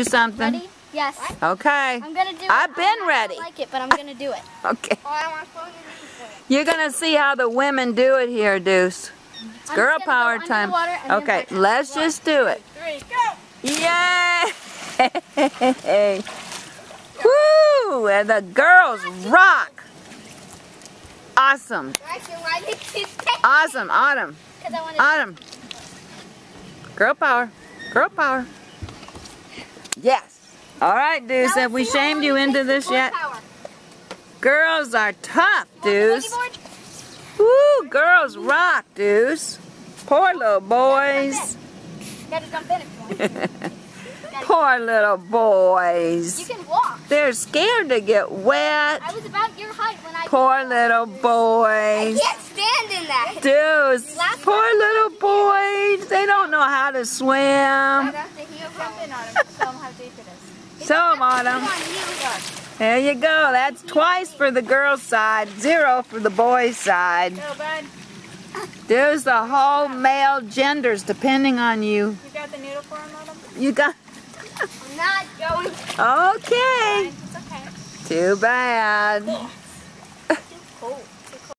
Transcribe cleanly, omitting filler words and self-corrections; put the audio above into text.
do something? Ready? Yes. Okay. I'm gonna do it. I've been ready. I don't like it, but I'm gonna do it. Okay. You're gonna see how the women do it here, Deuce. It's girl power time. Okay, let's just do it. 3, go! Yay! Woo! And the girls rock. Awesome. Awesome, Autumn. Autumn. Girl power. Girl power. Yes. All right, Deuce. Have we shamed you into this yet? Girls are tough, Deuce. Woo! Girls rock, Deuce. Poor little boys. Poor little boys. You can walk. They're scared to get wet. I was about your height when I. Poor little boys. I can't stand in that. Dudes, poor little boys. They don't know how to swim. Show them, Autumn. There you go. That's twice for the girls' side, 0 for the boys' side. Go, bud. There's the whole male genders depending on you. You got the noodle for him, Autumn? You got. I'm not going. Okay. It's okay. Too bad.